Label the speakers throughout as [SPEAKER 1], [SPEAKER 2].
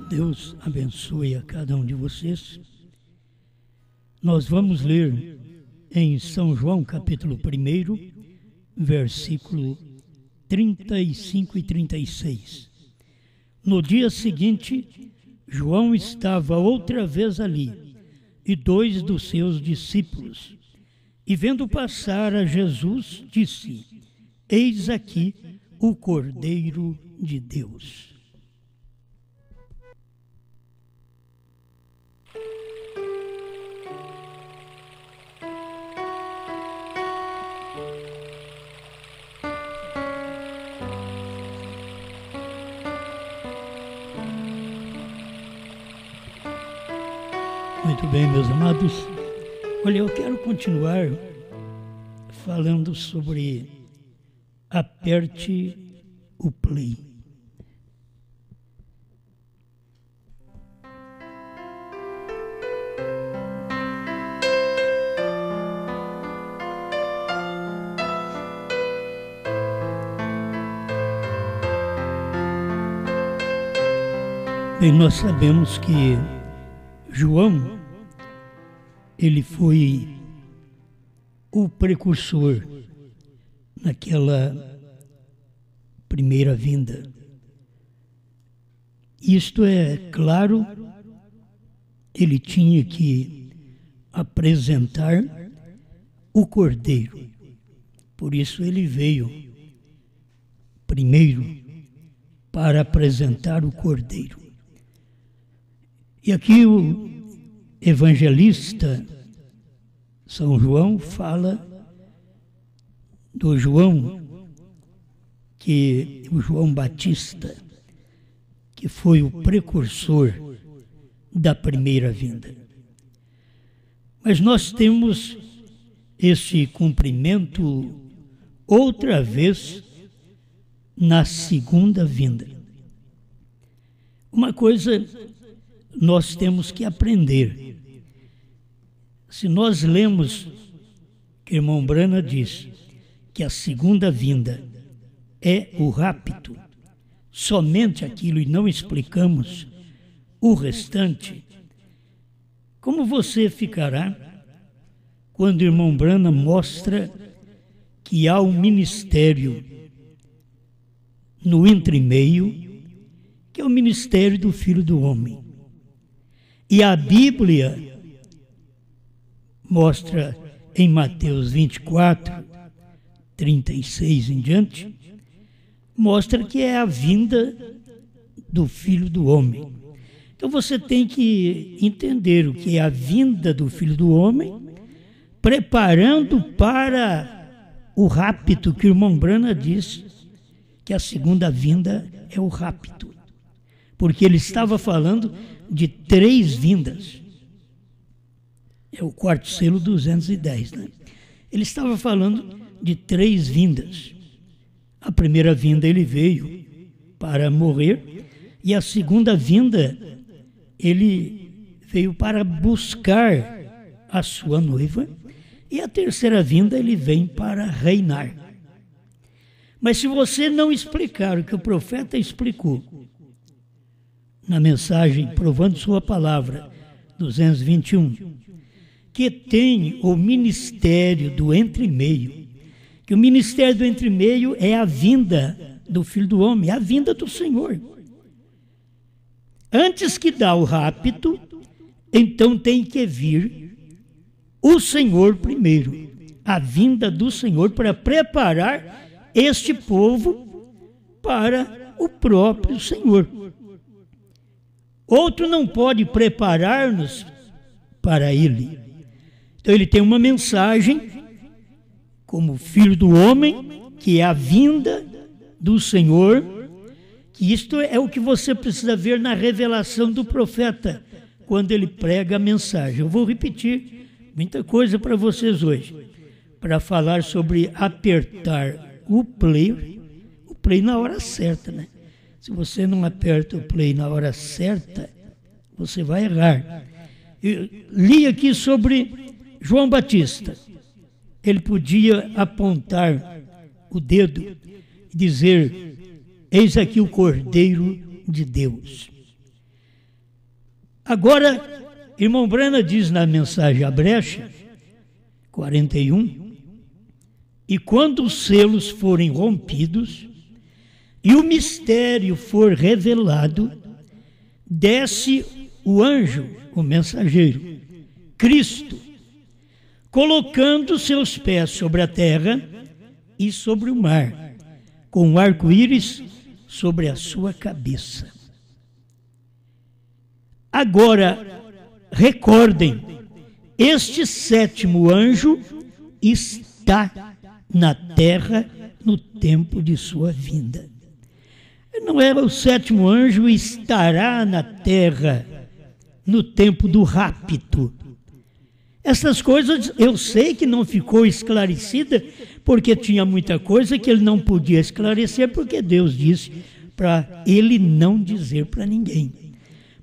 [SPEAKER 1] Deus abençoe a cada um de vocês. Nós vamos ler em São João, capítulo 1, versículo 35 e 36. No dia seguinte, João estava outra vez ali, e 2 dos seus discípulos. E vendo passar a Jesus, disse: Eis aqui o Cordeiro de Deus. Muito bem, meus amados. Olha, eu quero continuar falando sobre aperte o play. Bem, nós sabemos que João, ele foi o precursor naquela primeira vinda. Isto é claro, ele tinha que apresentar o Cordeiro. Por isso ele veio primeiro para apresentar o Cordeiro. E aqui o evangelista São João fala do João, o João Batista, que foi o precursor da primeira vinda. Mas nós temos esse cumprimento outra vez na segunda vinda. Uma coisa nós temos que aprender. Se nós lemos que o irmão Brana diz que a segunda vinda é o rapto, somente aquilo, e não explicamos o restante, como você ficará quando o irmão Brana mostra que há um ministério no entremeio, que é o ministério do Filho do Homem? E a Bíblia mostra em Mateus 24, 36 em diante, mostra que é a vinda do Filho do Homem. Então você tem que entender o que é a vinda do Filho do Homem, preparando para o rapto, que o irmão Brana diz que a segunda vinda é o rapto. Porque ele estava falando de 3 vindas. É o quarto selo 210, né? Ele estava falando de 3 vindas. A primeira vinda ele veio para morrer, e a segunda vinda ele veio para buscar a sua noiva, e a terceira vinda ele vem para reinar. Mas se você não explicar o que o profeta explicou na mensagem Provando Sua Palavra, 221, que tem o ministério do entremeio, que o ministério do entremeio é a vinda do Filho do Homem, a vinda do Senhor. Antes que dá o rapto, então tem que vir o Senhor primeiro, a vinda do Senhor, para preparar este povo para o próprio Senhor. Outro não pode preparar-nos para Ele. Então ele tem uma mensagem como Filho do Homem, que é a vinda do Senhor, que isto é o que você precisa ver na revelação do profeta, quando ele prega a mensagem. Eu vou repetir muita coisa para vocês hoje, para falar sobre apertar o play na hora certa, né? Se você não aperta o play na hora certa, você vai errar. Eu li aqui sobre João Batista. Ele podia apontar o dedo e dizer: eis aqui o Cordeiro de Deus. Agora, irmão Brana diz na mensagem à brecha, 41, e quando os selos forem rompidos e o mistério for revelado, desce o anjo, o mensageiro, Cristo, colocando seus pés sobre a terra e sobre o mar, com o arco-íris sobre a sua cabeça. Agora, recordem, este sétimo anjo está na terra no tempo de sua vinda. Não era o sétimo anjo estará na terra no tempo do rapto. Essas coisas eu sei que não ficou esclarecida, porque tinha muita coisa que ele não podia esclarecer, porque Deus disse para ele não dizer para ninguém.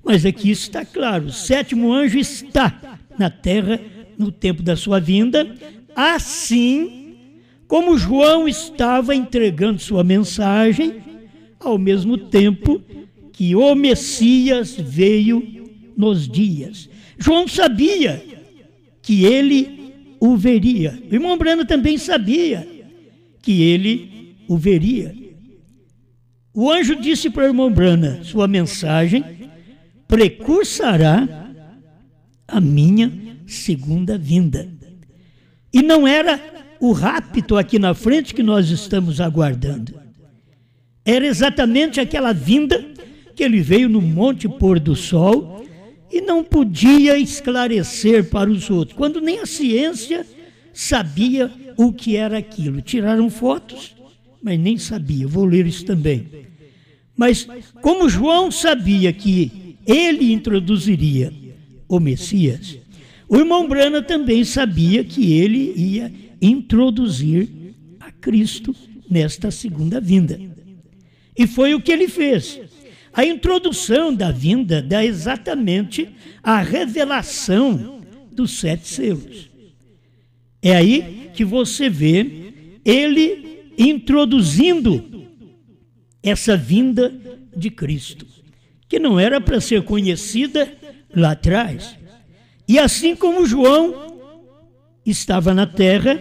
[SPEAKER 1] Mas aqui está claro, o sétimo anjo está na terra no tempo da sua vinda, assim como João estava entregando sua mensagem, ao mesmo tempo que o Messias veio nos dias. João sabia que ele o veria. O irmão Brana também sabia que ele o veria. O anjo disse para o irmão Brana, sua mensagem precursará a minha segunda vinda. E não era o rapto aqui na frente que nós estamos aguardando. Era exatamente aquela vinda que ele veio no Monte Pôr do Sol e não podia esclarecer para os outros, quando nem a ciência sabia o que era aquilo. Tiraram fotos, mas nem sabia. Vou ler isso também. Mas como João sabia que ele introduziria o Messias, o irmão Brana também sabia que ele ia introduzir a Cristo nesta segunda vinda. E foi o que ele fez. A introdução da vinda dá exatamente a revelação dos 7 selos. É aí que você vê ele introduzindo essa vinda de Cristo, que não era para ser conhecida lá atrás. E assim como João estava na terra,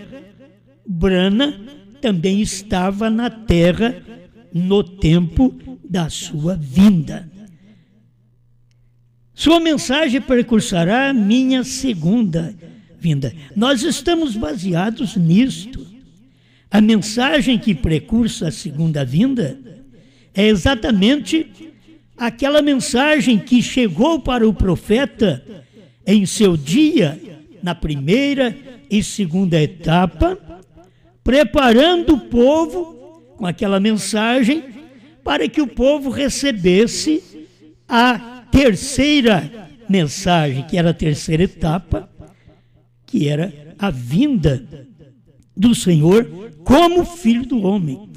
[SPEAKER 1] Brana também estava na terra no tempo da sua vinda. Sua mensagem precursará a minha segunda vinda. Nós estamos baseados nisto. A mensagem que precursa a segunda vinda é exatamente aquela mensagem que chegou para o profeta em seu dia, na primeira e segunda etapa, preparando o povo com aquela mensagem para que o povo recebesse a terceira mensagem, que era a terceira etapa, que era a vinda do Senhor como Filho do Homem.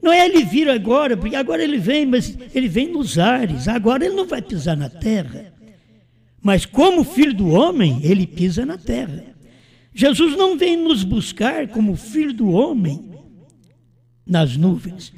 [SPEAKER 1] Não é ele vir agora, porque agora ele vem, mas ele vem nos ares, agora ele não vai pisar na terra. Mas como Filho do Homem, ele pisa na terra. Jesus não vem nos buscar como Filho do Homem nas nuvens.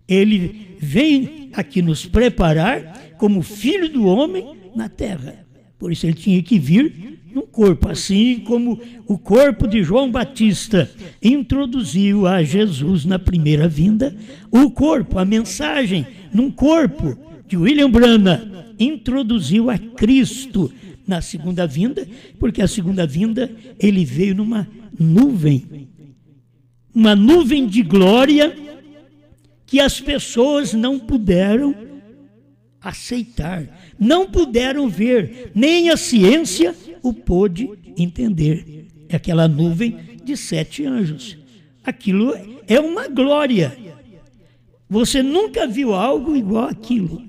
[SPEAKER 1] Ele vem aqui nos preparar como Filho do Homem na terra. Por isso ele tinha que vir num corpo, assim como o corpo de João Batista introduziu a Jesus na primeira vinda, o corpo, a mensagem, num corpo de William Brana, introduziu a Cristo na segunda vinda, porque a segunda vinda ele veio numa nuvem, uma nuvem de glória que as pessoas não puderam aceitar, não puderam ver, nem a ciência o pôde entender. É aquela nuvem de 7 anjos. Aquilo é uma glória. Você nunca viu algo igual àquilo.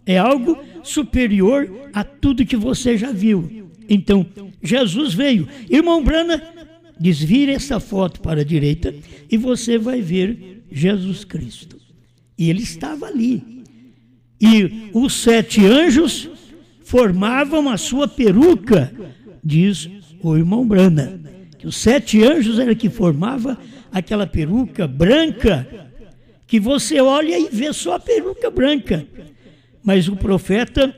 [SPEAKER 1] É algo superior a tudo que você já viu. Então, Jesus veio. Irmão Brana, desvire essa foto para a direita e você vai ver Jesus Cristo. E ele estava ali. E os 7 anjos formavam a sua peruca, diz o irmão Brana. Que os 7 anjos era que formava aquela peruca branca, que você olha e vê só a peruca branca. Mas o profeta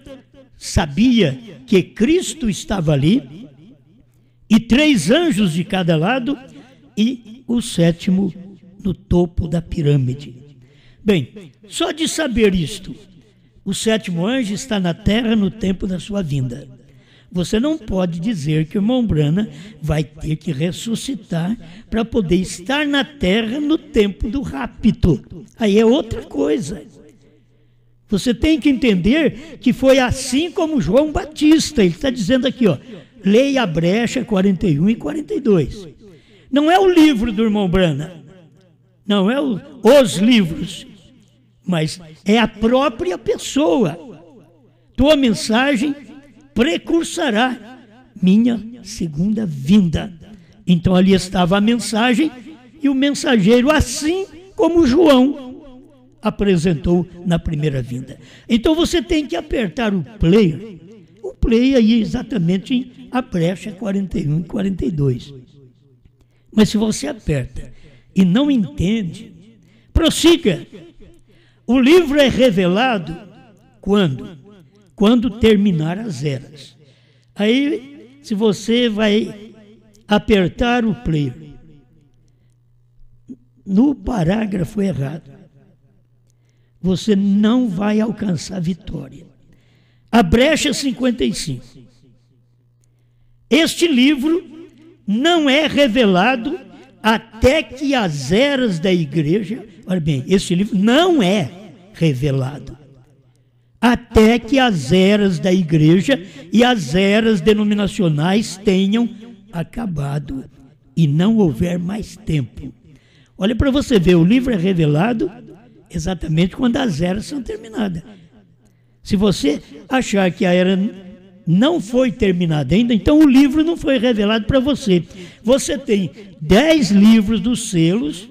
[SPEAKER 1] sabia que Cristo estava ali, e 3 anjos de cada lado, e o 7º no topo da pirâmide. Bem, só de saber isto, o 7º anjo está na terra no tempo da sua vinda. Você não pode dizer que o irmão Branham vai ter que ressuscitar para poder estar na terra no tempo do rapto. Aí é outra coisa. Você tem que entender que foi assim como João Batista. Ele está dizendo aqui, ó, leia a brecha 41 e 42. Não é o livro do irmão Branham, não é os livros, mas é a própria pessoa. Tua mensagem precursará minha segunda vinda. Então ali estava a mensagem e o mensageiro, assim como João apresentou na primeira vinda. Então você tem que apertar o play aí exatamente em a brecha 41 e 42. Mas se você aperta e não entende, prossiga. O livro é revelado quando? Quando terminar as eras. Aí, se você vai apertar o play no parágrafo errado, você não vai alcançar vitória. A brecha 55. Este livro não é revelado até que as eras da igreja... Olha bem, este livro não é revelado até que as eras da igreja e as eras denominacionais tenham acabado e não houver mais tempo. Olha para você ver, o livro é revelado exatamente quando as eras são terminadas. Se você achar que a era não foi terminada ainda, então o livro não foi revelado para você. Você tem 10 livros dos selos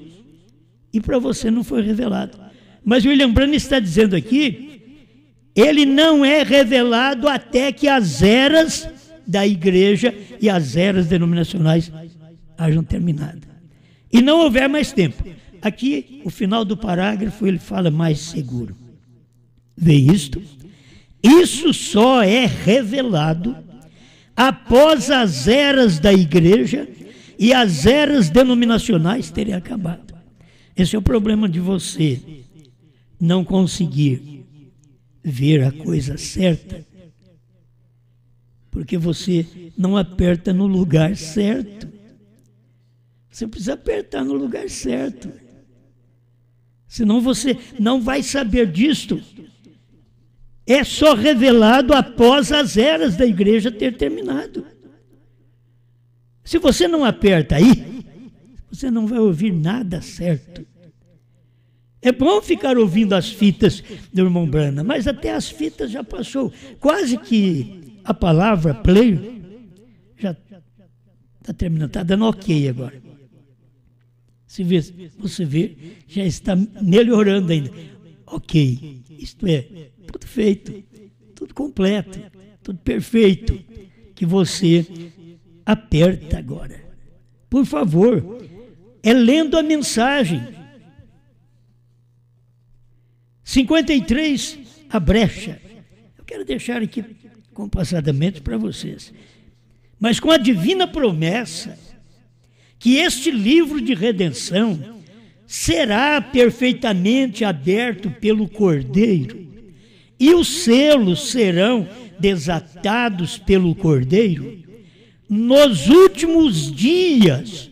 [SPEAKER 1] e para você não foi revelado. Mas William Branham está dizendo aqui, ele não é revelado até que as eras da igreja e as eras denominacionais hajam terminado. E não houver mais tempo. Aqui, o final do parágrafo, ele fala mais seguro. Vê isto? Isso só é revelado após as eras da igreja e as eras denominacionais terem acabado. Esse é o problema de você não conseguir ver a coisa certa, porque você não aperta no lugar certo. Você precisa apertar no lugar certo, senão você não vai saber disto. É só revelado após as eras da igreja ter terminado. Se você não aperta aí, você não vai ouvir nada certo. É bom ficar ouvindo as fitas do irmão Branham, mas até as fitas já passou. Quase que a palavra play já está terminando, está dando ok agora. Você vê, já está melhorando ainda. Ok, isto é, tudo feito, tudo completo, tudo perfeito, que você aperta agora. Por favor, é lendo a mensagem. 53, a brecha. Eu quero deixar aqui compassadamente para vocês. Mas com a divina promessa que este livro de redenção será perfeitamente aberto pelo Cordeiro e os selos serão desatados pelo Cordeiro nos últimos dias,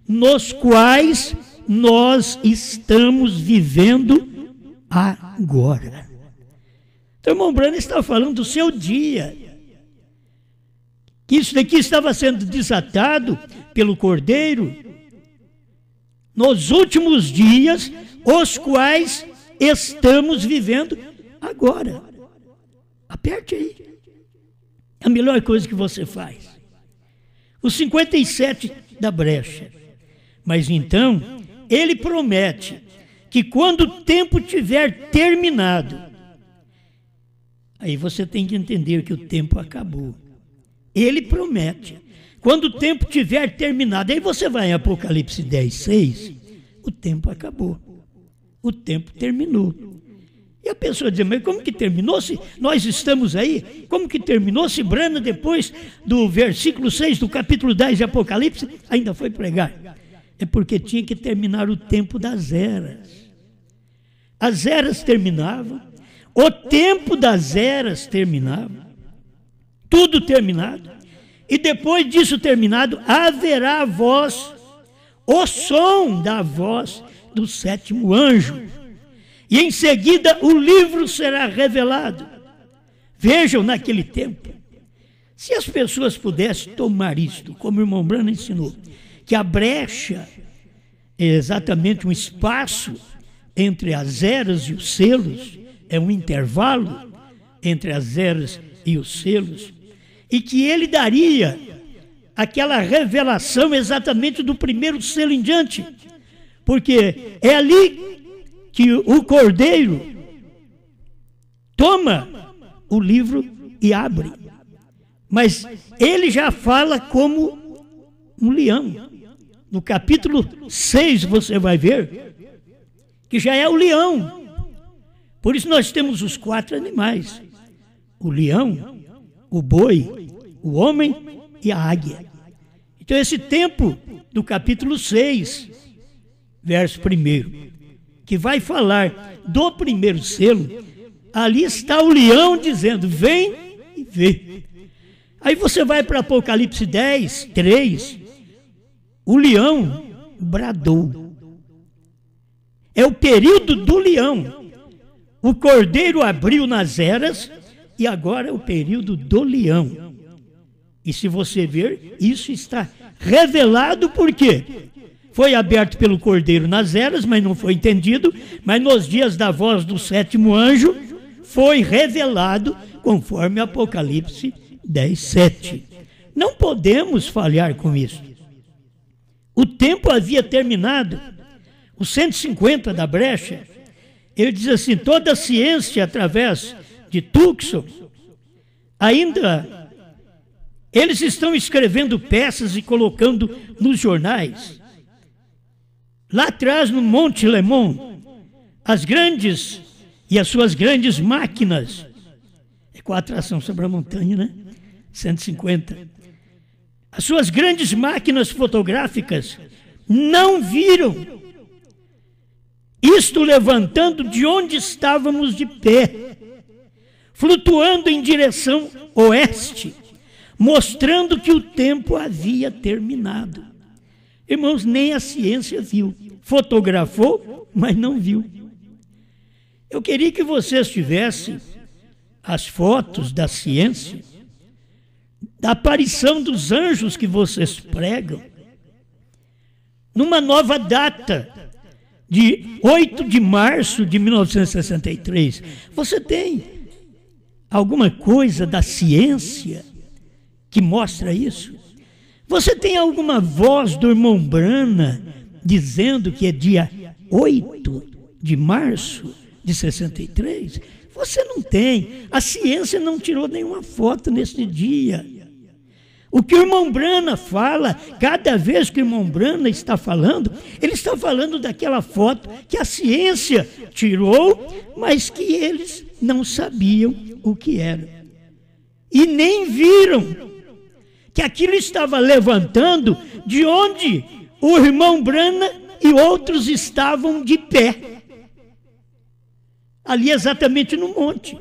[SPEAKER 1] nos quais nós estamos vivendo agora. Então, o irmão Branham está falando do seu dia, que isso daqui estava sendo desatado pelo Cordeiro nos últimos dias, os quais estamos vivendo agora. Aperte aí. É a melhor coisa que você faz. O 57 da brecha. Mas então, ele promete que quando o tempo tiver terminado, aí você tem que entender que o tempo acabou. Ele promete, quando o tempo tiver terminado, aí você vai em Apocalipse 10, 6, o tempo acabou, o tempo terminou. E a pessoa diz, mas como que terminou se nós estamos aí? Como que terminou se Brana, depois do versículo 6 do capítulo 10 de Apocalipse, ainda foi pregar? É porque tinha que terminar o tempo das eras. As eras terminavam, o tempo das eras terminava, tudo terminado. E depois disso terminado, haverá a voz, o som da voz do sétimo anjo. E em seguida o livro será revelado. Vejam naquele tempo, se as pessoas pudessem tomar isto, como o irmão Brana ensinou, que a brecha é exatamente um espaço entre as eras e os selos, é um intervalo entre as eras e os selos, e que ele daria aquela revelação exatamente do primeiro selo em diante, porque é ali que o Cordeiro toma o livro e abre. Mas ele já fala como um leão. No capítulo 6 você vai ver que já é o leão. Por isso nós temos os 4 animais: o leão, o boi, o homem e a águia. Então esse tempo do capítulo 6, verso 1, que vai falar do primeiro selo, ali está o leão dizendo, vem e vê. Aí você vai para Apocalipse 10, 3, o leão bradou. É o período do leão. O cordeiro abriu nas eras e agora é o período do leão. E se você ver, isso está revelado por quê? Foi aberto pelo Cordeiro nas eras, mas não foi entendido. Mas nos dias da voz do sétimo anjo, foi revelado conforme Apocalipse 10, 7. Não podemos falhar com isso. O tempo havia terminado. Os 150 da brecha, ele diz assim, toda a ciência através de Tucson, ainda eles estão escrevendo peças e colocando nos jornais. Lá atrás, no Monte Lemon, as grandes e as suas grandes máquinas, é com a atração sobre a montanha, né? 150. As suas grandes máquinas fotográficas não viram isto levantando de onde estávamos de pé, flutuando em direção oeste, mostrando que o tempo havia terminado. Irmãos, nem a ciência viu. Fotografou, mas não viu. Eu queria que vocês tivessem as fotos da ciência, da aparição dos anjos que vocês pregam, numa nova data, de 8 de março de 1963. Você tem alguma coisa da ciência que mostra isso? Você tem alguma voz do irmão Brana dizendo que é dia 8 de março de 63? Você não tem. A ciência não tirou nenhuma foto nesse dia. O que o irmão Brana fala, cada vez que o irmão Brana está falando, ele está falando daquela foto que a ciência tirou, mas que eles não sabiam o que era. E nem viram que aquilo estava levantando de onde o irmão Brana e outros estavam de pé. Ali exatamente no monte.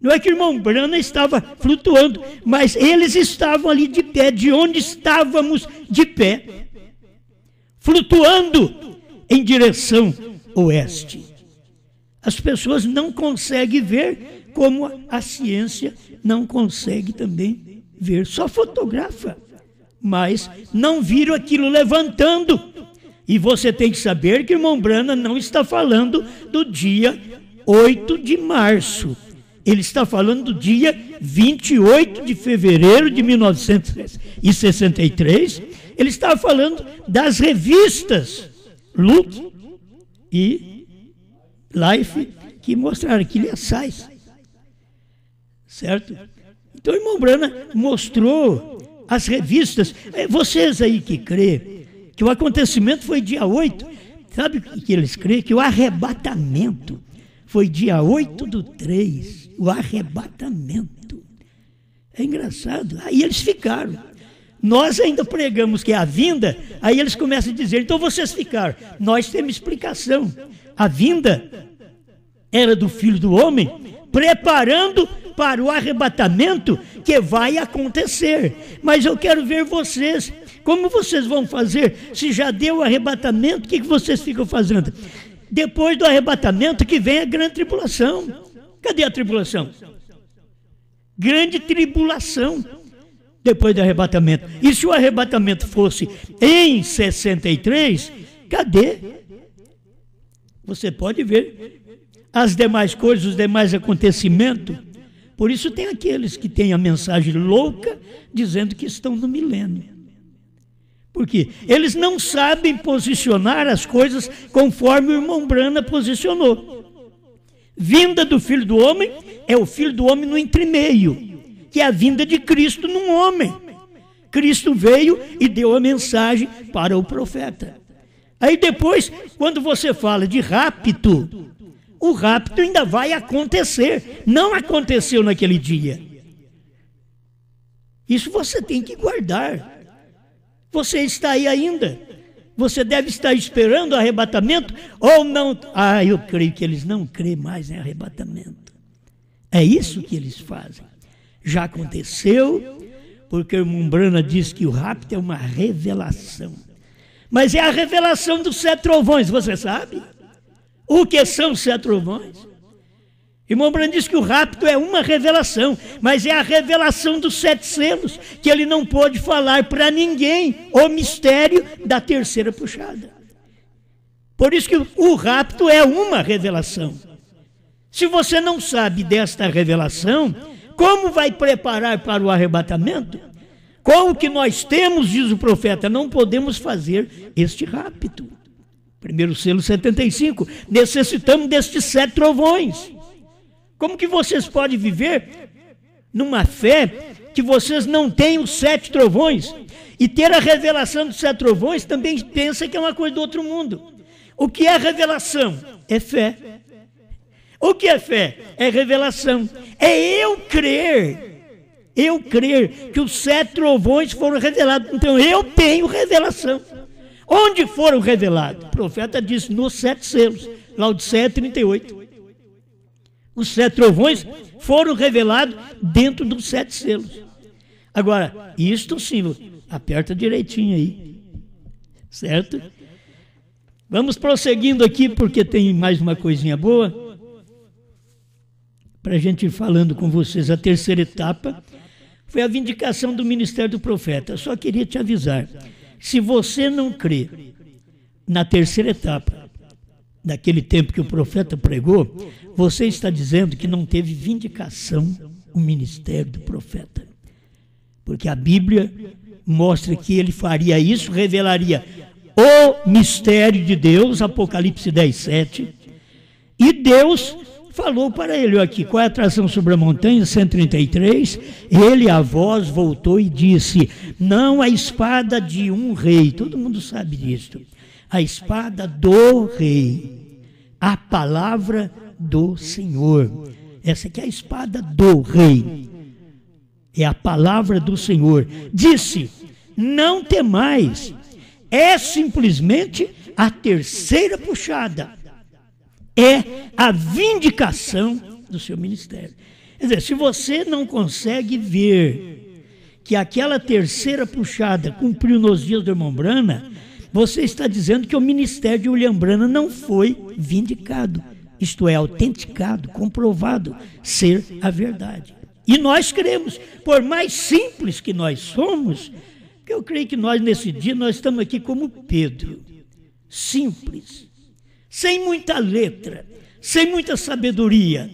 [SPEAKER 1] Não é que o irmão Brana estava flutuando, mas eles estavam ali de pé, de onde estávamos de pé, flutuando em direção oeste. As pessoas não conseguem ver, como a ciência não consegue também ver, só fotografa, mas não viram aquilo levantando. E você tem que saber que o irmão Brana não está falando do dia 8 de março. Ele está falando do dia 28 de fevereiro de 1963. Ele está falando das revistas Look e Life, que mostraram aquilo assais. Certo? Então o irmão Brana mostrou as revistas. Vocês aí que crê que o acontecimento foi dia 8, sabe o que eles creem? Que o arrebatamento foi dia 8/3, o arrebatamento. É engraçado. Aí eles ficaram. Nós ainda pregamos que é a vinda, aí eles começam a dizer, então vocês ficaram. Nós temos explicação. A vinda era do Filho do Homem, preparando para o arrebatamento que vai acontecer. Mas eu quero ver vocês, como vocês vão fazer? Se já deu o arrebatamento, o que vocês ficam fazendo? Depois do arrebatamento que vem a grande tribulação. Cadê a tribulação? Grande tribulação depois do arrebatamento. E se o arrebatamento fosse em 63, cadê? Você pode ver as demais coisas, os demais acontecimentos. Por isso tem aqueles que têm a mensagem louca dizendo que estão no milênio. Por quê? Eles não sabem posicionar as coisas conforme o irmão Brana posicionou. Vinda do Filho do Homem é o Filho do Homem no entremeio, que é a vinda de Cristo num homem. Cristo veio e deu a mensagem para o profeta. Aí depois, quando você fala de rapto, o rapto ainda vai acontecer. Não aconteceu naquele dia. Isso você tem que guardar. Você está aí ainda. Você deve estar esperando o arrebatamento ou não. Ah, eu creio que eles não creem mais em arrebatamento. É isso que eles fazem. Já aconteceu, porque o irmão Brana diz que o rapto é uma revelação. Mas é a revelação dos 7 trovões, você sabe? O que são os 7 trovões? Irmão Brana diz que o rapto é uma revelação, mas é a revelação dos 7 selos, que ele não pôde falar para ninguém o mistério da terceira puxada. Por isso que o rapto é uma revelação. Se você não sabe desta revelação, como vai preparar para o arrebatamento? Com o que nós temos, diz o profeta, não podemos fazer este rapto. Primeiro selo 75, necessitamos destes 7 trovões. Como que vocês podem viver numa fé que vocês não têm os 7 trovões? E ter a revelação dos 7 trovões também pensa que é uma coisa do outro mundo. O que é revelação? É fé. O que é fé? É revelação. É eu crer que os 7 trovões foram revelados. Então eu tenho revelação. Onde foram revelados? O profeta disse nos 7 selos, Laodiceia 38. Os 7 trovões foram revelados dentro dos 7 selos. Agora, isto sim, aperta direitinho aí, certo? Vamos prosseguindo aqui, porque tem mais uma coisinha boa, para a gente ir falando com vocês. A terceira etapa foi a vindicação do ministério do profeta. Eu só queria te avisar, se você não crê na terceira etapa, daquele tempo que o profeta pregou, você está dizendo que não teve vindicação o ministério do profeta. Porque a Bíblia mostra que ele faria isso, revelaria o mistério de Deus, Apocalipse 10:7, e Deus falou para ele, aqui, qual é a tração sobre a montanha? 133, ele a voz voltou e disse, não a espada de um rei, todo mundo sabe disso, a espada do rei, a palavra do Senhor. Essa aqui é a espada do rei, é a palavra do Senhor. Disse, não temais, é simplesmente a terceira puxada, é a vindicação do seu ministério. Quer dizer, se você não consegue ver que aquela terceira puxada cumpriu nos dias do irmão Brana, você está dizendo que o ministério de William Brana não foi vindicado, isto é, autenticado, comprovado ser a verdade. E nós cremos, por mais simples que nós somos, que eu creio que nós nesse dia, nós estamos aqui como Pedro, simples, sem muita letra, sem muita sabedoria,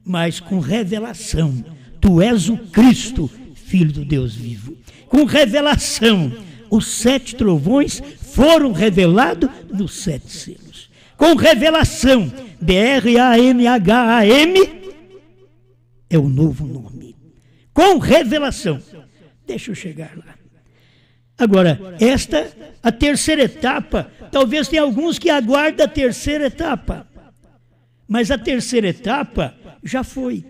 [SPEAKER 1] mas com revelação. Tu és o Cristo, Filho do Deus vivo. Com revelação, os 7 trovões foram revelados nos 7 selos. Com revelação, B-R-A-N-H-A-M, é o novo nome. Com revelação. Deixa eu chegar lá. Agora, a terceira etapa, talvez tenha alguns que aguardam a terceira etapa. Mas a terceira etapa já foi.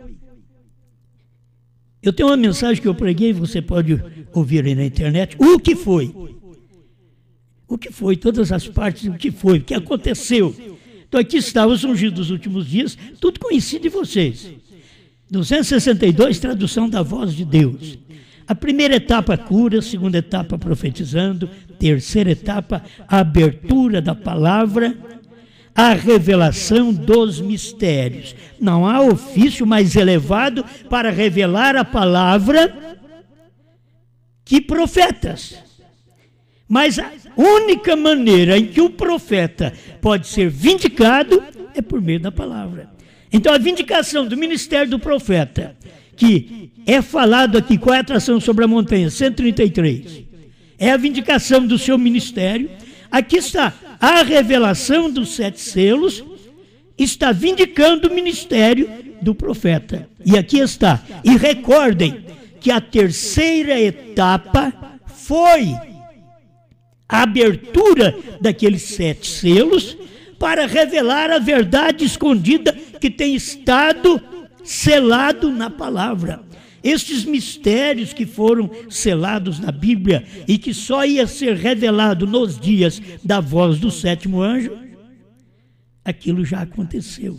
[SPEAKER 1] Eu tenho uma mensagem que eu preguei, você pode ouvir aí na internet. O que foi? O que foi? Todas as partes, o que foi? O que aconteceu? Então aqui está os ungidos dos últimos dias, tudo conhecido de vocês. 262, tradução da voz de Deus. A primeira etapa, cura. A segunda etapa, profetizando. Terceira etapa, a abertura da palavra. A revelação dos mistérios. Não há ofício mais elevado para revelar a palavra que profetas. Mas a única maneira em que o profeta pode ser vindicado é por meio da palavra. Então a vindicação do ministério do profeta, que é falado aqui, qual é a atração sobre a montanha? 133. É a vindicação do seu ministério. Aqui está a revelação dos 7 selos, está vindicando o ministério do profeta. E aqui está. E recordem que a terceira etapa foi a abertura daqueles 7 selos para revelar a verdade escondida que tem estado selado na palavra. Estes mistérios que foram selados na Bíblia e que só ia ser revelado nos dias da voz do 7º anjo, aquilo já aconteceu.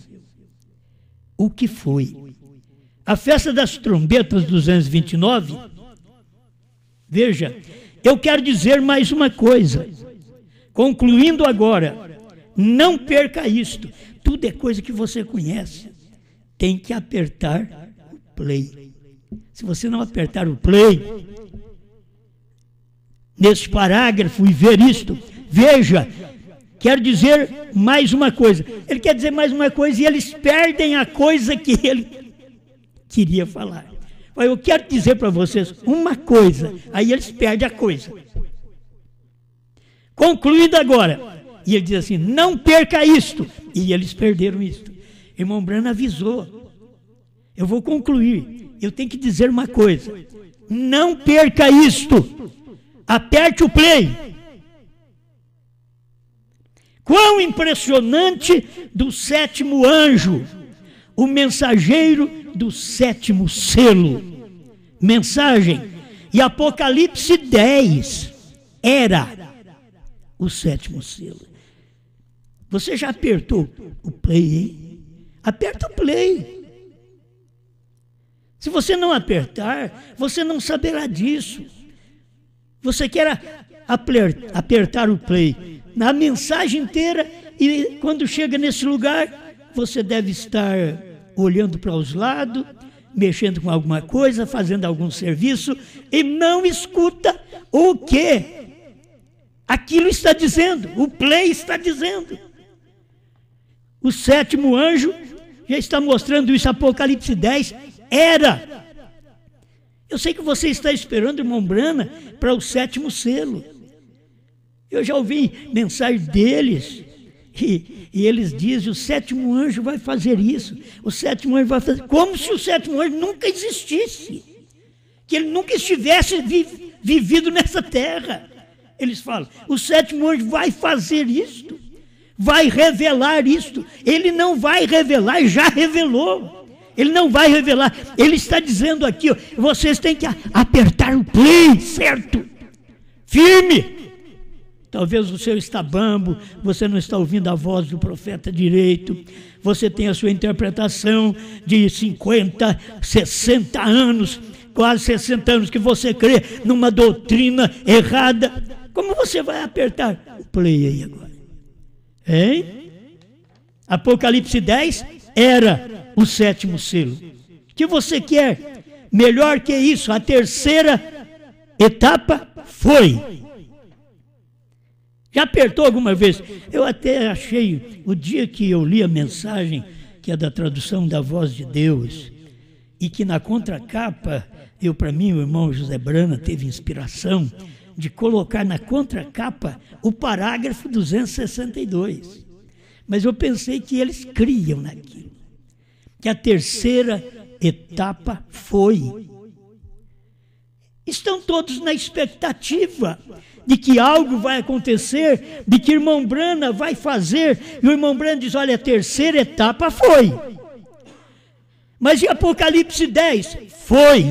[SPEAKER 1] O que foi? A festa das trombetas 229, veja, eu quero dizer mais uma coisa, concluindo agora, não perca isto, tudo é coisa que você conhece, tem que apertar o play. Se você não apertar o play, nesse parágrafo e ver isto, veja, quer dizer mais uma coisa, ele quer dizer mais uma coisa e eles perdem a coisa que ele queria falar. Eu quero dizer para vocês uma coisa, aí eles perdem a coisa. Concluído agora, e ele diz assim, não perca isto, e eles perderam isto. Irmão Branham avisou, eu vou concluir, eu tenho que dizer uma coisa, não perca isto, aperte o play. Quão impressionante do 7º anjo, o mensageiro do 7º selo. Mensagem, e Apocalipse 10 era o 7º selo. Você já apertou o play, hein? Aperta o play. Se você não apertar, você não saberá disso. Você quer apertar o play na mensagem inteira e quando chega nesse lugar, você deve estar olhando para os lados, mexendo com alguma coisa, fazendo algum serviço e não escuta o que aquilo está dizendo, o play está dizendo. O 7º anjo já está mostrando isso, Apocalipse 10, era. Eu sei que você está esperando, irmão Branham, para o 7º selo. Eu já ouvi mensagem deles, e eles dizem, o 7º anjo vai fazer isso, o 7º anjo vai fazer, como se o 7º anjo nunca existisse, que ele nunca estivesse vivido nessa terra. Eles falam, o 7º anjo vai fazer isto, vai revelar isto. Ele não vai revelar, já revelou. Ele não vai revelar, ele está dizendo aqui, ó, vocês têm que apertar o play, certo? Firme. Talvez o seu está bambo, você não está ouvindo a voz do profeta direito, você tem a sua interpretação de 50, 60 anos, quase 60 anos que você crê numa doutrina errada. Como você vai apertar o play aí agora? Hein? Apocalipse 10 era o 7º selo. O que você quer? Melhor que isso, a terceira etapa foi. Já apertou alguma vez? Eu até achei, o dia que eu li a mensagem, que é da tradução da voz de Deus, e que na contracapa, para mim, o irmão José Branham teve inspiração de colocar na contracapa o parágrafo 262. Mas eu pensei que eles criam naquilo, que a terceira etapa foi. Estão todos na expectativa de que algo vai acontecer, de que o irmão Brana vai fazer, e o irmão Brana diz, olha, a terceira etapa foi. Mas em Apocalipse 10, foi.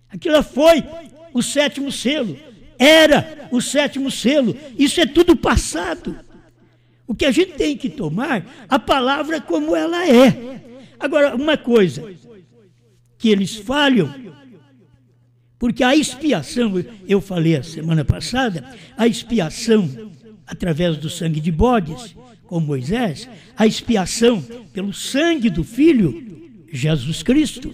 [SPEAKER 1] Aquilo foi o sétimo selo, era o sétimo selo, isso é tudo passado. O que a gente tem que tomar, a palavra como ela é. Agora, uma coisa, que eles falham, porque a expiação, eu falei a semana passada, a expiação através do sangue de bodes, com Moisés, a expiação pelo sangue do Filho, Jesus Cristo,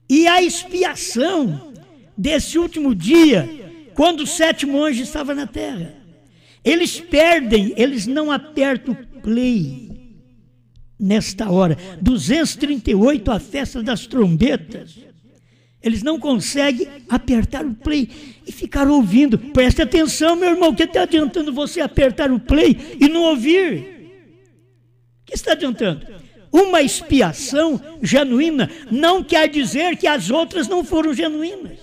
[SPEAKER 1] e a expiação desse último dia, quando o sétimo anjo estava na terra. Eles perdem, eles não apertam o play nesta hora. 238, a festa das trombetas. Eles não conseguem apertar o play e ficar ouvindo. Preste atenção, meu irmão, que está adiantando você apertar o play e não ouvir? O que está adiantando? Uma expiação genuína não quer dizer que as outras não foram genuínas.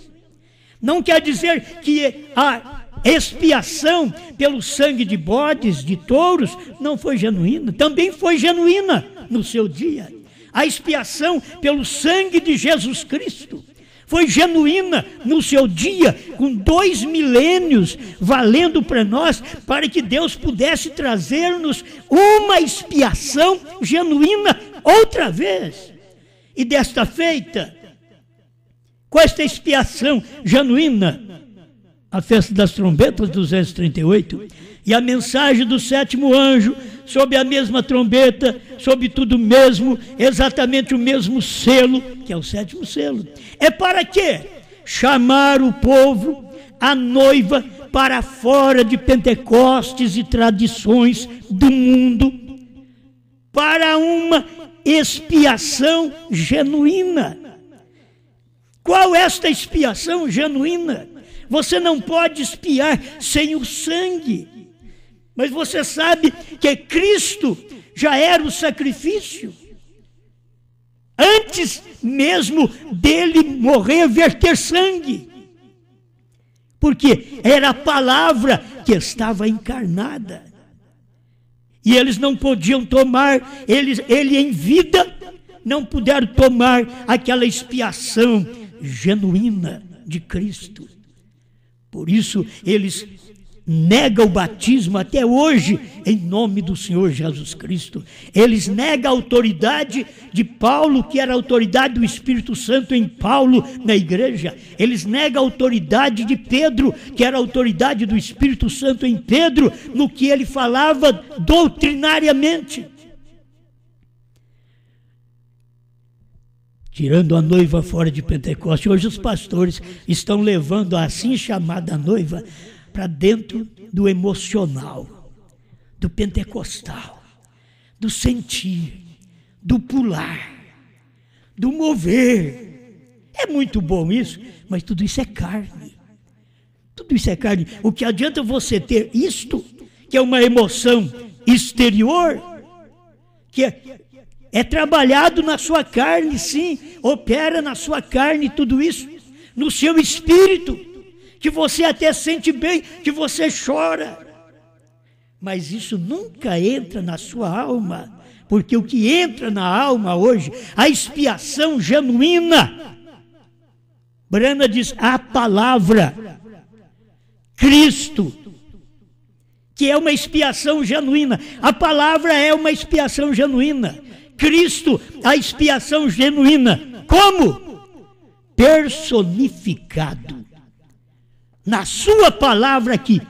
[SPEAKER 1] Não quer dizer que a expiação pelo sangue de bodes, de touros, não foi genuína. Também foi genuína no seu dia. A expiação pelo sangue de Jesus Cristo foi genuína no seu dia, com 2 milênios valendo para nós, para que Deus pudesse trazer-nos uma expiação genuína outra vez. E desta feita, com esta expiação genuína, a festa das trombetas, 238, e a mensagem do sétimo anjo, sob a mesma trombeta, sob tudo mesmo, exatamente o mesmo selo, que é o sétimo selo. É para quê? Chamar o povo, a noiva, para fora de Pentecostes e tradições do mundo, para uma expiação genuína. Qual é esta expiação genuína? Você não pode expiar sem o sangue. Mas você sabe que Cristo já era o sacrifício. Antes mesmo dele morrer, verter sangue. Porque era a palavra que estava encarnada. E eles não podiam tomar, ele em vida, não puderam tomar aquela expiação genuína de Cristo. Por isso, eles negam o batismo até hoje, em nome do Senhor Jesus Cristo. Eles negam a autoridade de Paulo, que era a autoridade do Espírito Santo em Paulo, na igreja. Eles negam a autoridade de Pedro, que era a autoridade do Espírito Santo em Pedro, no que ele falava doutrinariamente. Tirando a noiva fora de Pentecostes, hoje os pastores estão levando a assim chamada noiva para dentro do emocional, do pentecostal, do sentir, do pular, do mover. É muito bom isso, mas tudo isso é carne. Tudo isso é carne. O que adianta você ter isto, que é uma emoção exterior, que é trabalhado na sua carne, sim, opera na sua carne tudo isso, no seu espírito, que você até sente bem, que você chora, mas isso nunca entra na sua alma, porque o que entra na alma hoje, a expiação genuína, Brana diz, a palavra, Cristo, que é uma expiação genuína, a palavra é uma expiação genuína, Cristo, a expiação genuína. Como? Personificado. Na sua palavra aqui.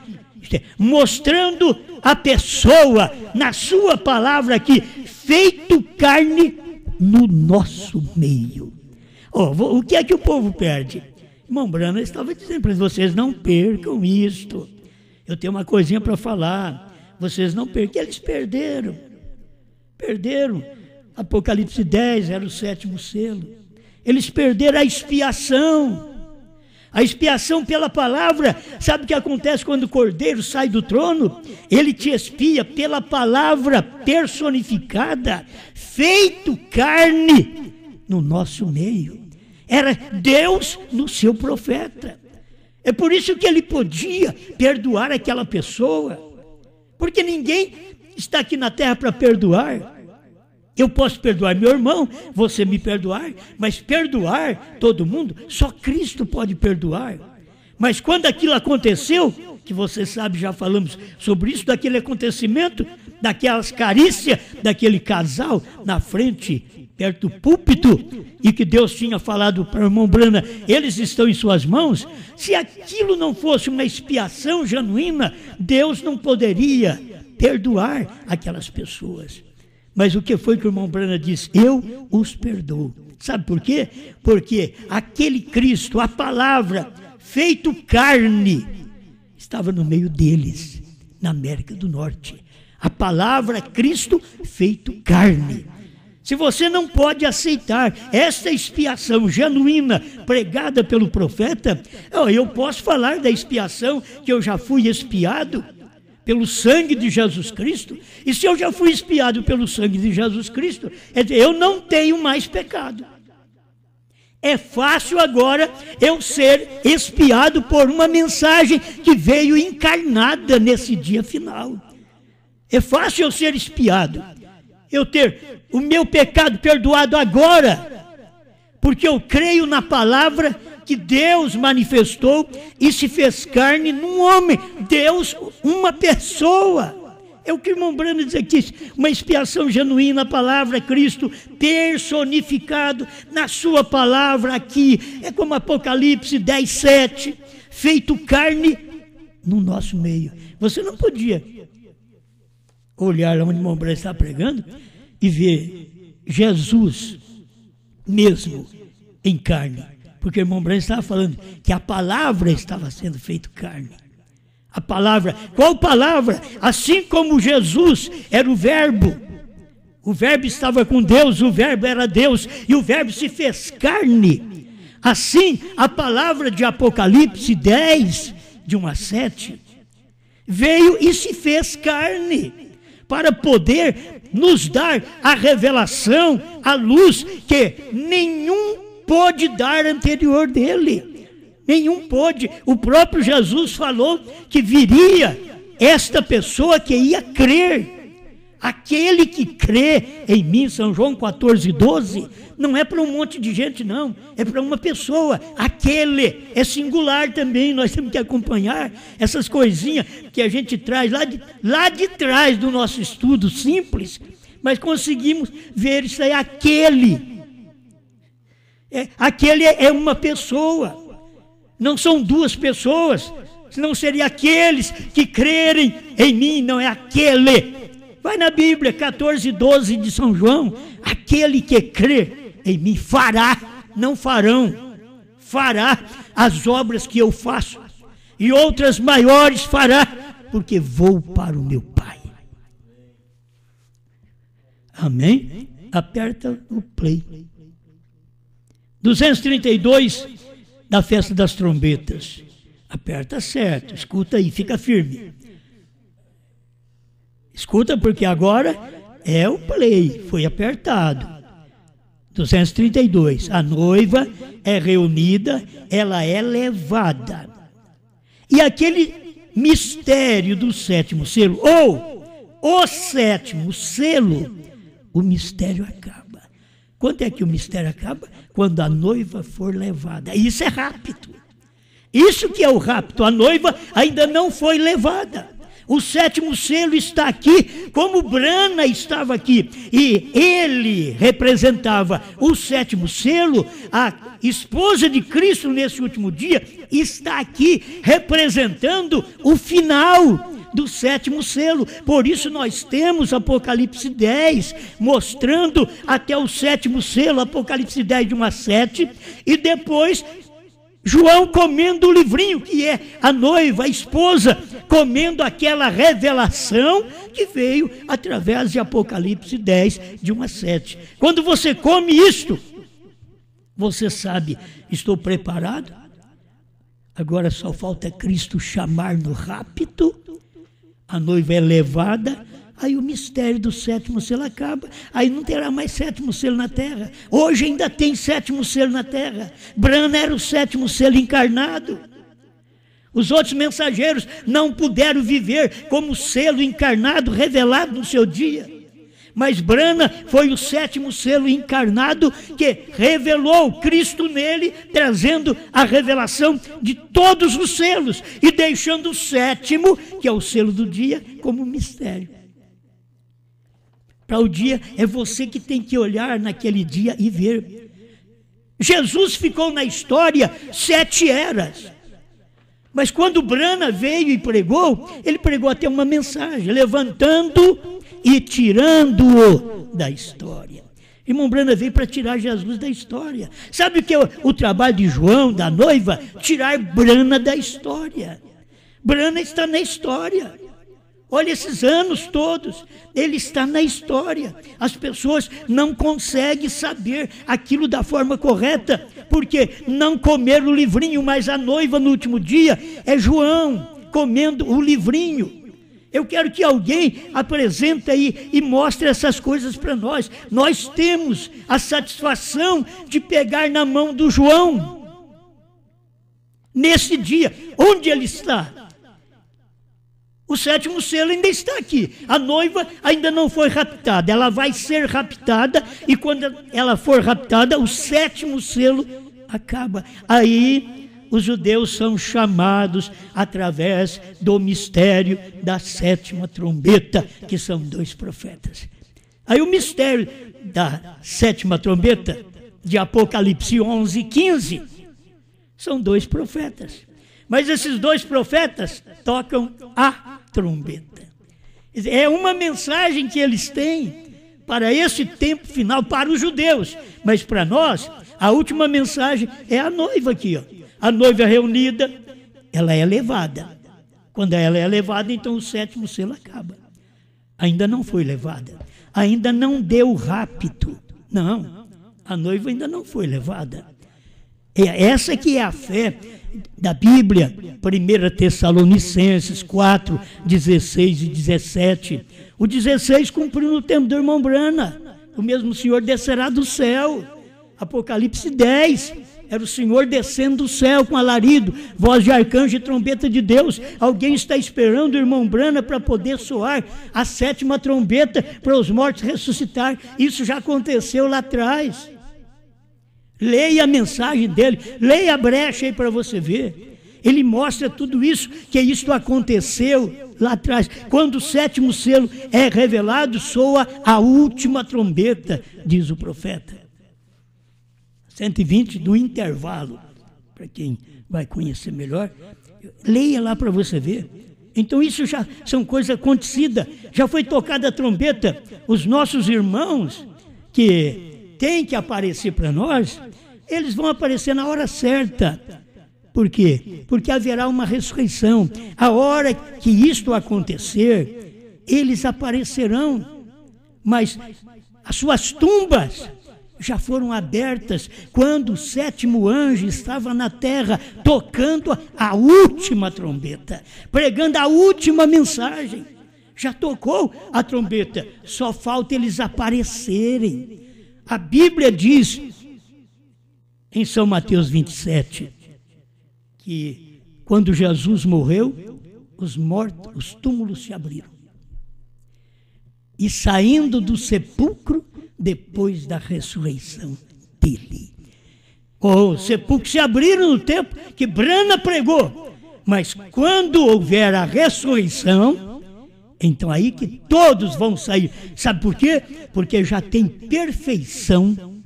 [SPEAKER 1] Mostrando a pessoa, na sua palavra aqui, feito carne no nosso meio. O que é que o povo perde? Irmão Brana estava dizendo para vocês, não percam isto. Eu tenho uma coisinha para falar. Vocês não percam. Eles perderam. Perderam. Apocalipse 10 era o sétimo selo. Eles perderam a expiação. A expiação pela palavra. Sabe o que acontece quando o cordeiro sai do trono? Ele te expia pela palavra personificada, feito carne no nosso meio. Era Deus no seu profeta. É por isso que ele podia perdoar aquela pessoa, porque ninguém está aqui na terra para perdoar. Eu posso perdoar meu irmão, você me perdoar, mas perdoar todo mundo, só Cristo pode perdoar. Mas quando aquilo aconteceu, que você sabe, já falamos sobre isso, daquele acontecimento, daquelas carícias daquele casal na frente, perto do púlpito, e que Deus tinha falado para o irmão Brana, eles estão em suas mãos. Se aquilo não fosse uma expiação genuína, Deus não poderia perdoar aquelas pessoas. Mas o que foi que o irmão Brana disse? Eu os perdoo. Sabe por quê? Porque aquele Cristo, a palavra feito carne, estava no meio deles, na América do Norte. A palavra Cristo feito carne. Se você não pode aceitar esta expiação genuína pregada pelo profeta, eu posso falar da expiação que eu já fui expiado pelo sangue de Jesus Cristo. E se eu já fui expiado pelo sangue de Jesus Cristo, eu não tenho mais pecado. É fácil agora eu ser expiado por uma mensagem que veio encarnada nesse dia final. É fácil eu ser expiado, eu ter o meu pecado perdoado agora, porque eu creio na palavra que Deus manifestou e se fez carne num homem. Deus, uma pessoa. É o que o irmão Brana diz aqui, uma expiação genuína, a palavra Cristo personificado na sua palavra aqui. É como Apocalipse 10:7, feito carne no nosso meio. Você não podia olhar onde o irmão Brana está pregando e ver Jesus mesmo em carne. Porque o irmão Brana estava falando que a palavra estava sendo feito carne. A palavra, qual palavra? Assim como Jesus era o verbo estava com Deus, o verbo era Deus, e o verbo se fez carne. Assim, a palavra de Apocalipse 10, de 1-7, veio e se fez carne, para poder nos dar a revelação, a luz que nenhum pôde dar anterior dele. Nenhum pôde. O próprio Jesus falou que viria esta pessoa que ia crer. Aquele que crê em mim, São João 14:12, não é para um monte de gente, não. É para uma pessoa. Aquele é singular também. Nós temos que acompanhar essas coisinhas que a gente traz lá de trás do nosso estudo simples, mas conseguimos ver isso aí. Aquele é uma pessoa. Não são duas pessoas, senão seria aqueles que crerem em mim, não é aquele. Vai na Bíblia, 14:12 de São João. Aquele que crê em mim fará, não farão, fará as obras que eu faço, e outras maiores fará, porque vou para o meu Pai. Amém? Aperta o play. 232 da festa das trombetas. Aperta certo, escuta aí, fica firme. Escuta, porque agora é o play, foi apertado. 232. A noiva é reunida, ela é levada. E aquele mistério do sétimo selo, ou o sétimo selo, o mistério acaba. Quando é que o mistério acaba? Quando a noiva for levada. Isso é rapto. Isso que é o rapto. A noiva ainda não foi levada. O sétimo selo está aqui, como Brana estava aqui. E ele representava o sétimo selo. A esposa de Cristo nesse último dia está aqui representando o final do sétimo selo. Por isso nós temos Apocalipse 10 mostrando até o sétimo selo, Apocalipse 10 de 1-7, e depois João comendo o livrinho, que é a noiva, a esposa, comendo aquela revelação que veio através de Apocalipse 10 de 1-7. Quando você come isto, você sabe, estou preparado, agora só falta Cristo chamar no rapto. A noiva é levada, aí o mistério do sétimo selo acaba, aí não terá mais sétimo selo na terra. Hoje ainda tem sétimo selo na terra. Brana era o sétimo selo encarnado. Os outros mensageiros não puderam viver como selo encarnado revelado no seu dia. Mas Brana foi o 7º selo encarnado que revelou Cristo nele, trazendo a revelação de todos os selos e deixando o 7º, que é o selo do dia, como mistério. Para o dia, é você que tem que olhar naquele dia e ver. Jesus ficou na história 7 eras. Mas quando Brana veio e pregou, ele pregou até uma mensagem, levantando e tirando-o da história. Irmão Brana veio para tirar Jesus da história. Sabe o que é o trabalho de João, da noiva? Tirar Brana da história. Brana está na história. Olha esses anos todos, ele está na história. As pessoas não conseguem saber aquilo da forma correta, porque não comeram o livrinho, mas a noiva no último dia é João, comendo o livrinho. Eu quero que alguém apresente aí e mostre essas coisas para nós. Nós temos a satisfação de pegar na mão do João. Nesse dia, onde ele está? O 7º selo ainda está aqui. A noiva ainda não foi raptada. Ela vai ser raptada e quando ela for raptada, o 7º selo acaba. Aí os judeus são chamados através do mistério da 7ª trombeta, que são 2 profetas. Aí o mistério da 7ª trombeta, de Apocalipse 11:15, são 2 profetas. Mas esses 2 profetas tocam a trombeta. É uma mensagem que eles têm para esse tempo final, para os judeus. Mas para nós, a última mensagem é a noiva aqui, ó. A noiva reunida, ela é levada. Quando ela é levada, então o 7º selo acaba. Ainda não foi levada. Ainda não deu rapto. Não, a noiva ainda não foi levada. Essa que é a fé da Bíblia. 1 Tessalonicenses 4, 16 e 17. O 16 cumpriu no tempo do irmão Brana. O mesmo Senhor descerá do céu. Apocalipse 10. Era o Senhor descendo do céu com alarido, voz de arcanjo e trombeta de Deus. Alguém está esperando o irmão Brana para poder soar a 7ª trombeta para os mortos ressuscitar. Isso já aconteceu lá atrás. Leia a mensagem dele, leia a brecha aí para você ver. Ele mostra tudo isso, que isto aconteceu lá atrás. Quando o 7º selo é revelado, soa a última trombeta, diz o profeta. 120 do intervalo, para quem vai conhecer melhor, leia lá para você ver. Então isso já são coisas acontecidas, já foi tocada a trombeta. Os nossos irmãos que têm que aparecer para nós, eles vão aparecer na hora certa. Por quê? Porque haverá uma ressurreição. A hora que isto acontecer, eles aparecerão, mas as suas tumbas já foram abertas quando o 7º anjo estava na terra tocando a última trombeta, pregando a última mensagem. Já tocou a trombeta, só falta eles aparecerem. A Bíblia diz em São Mateus 27 que quando Jesus morreu, os túmulos se abriram. E saindo do sepulcro, depois da ressurreição dele. Os sepulcros se abriram no tempo que Brana pregou. Mas quando houver a ressurreição, então aí que todos vão sair. Sabe por quê? Porque já tem perfeição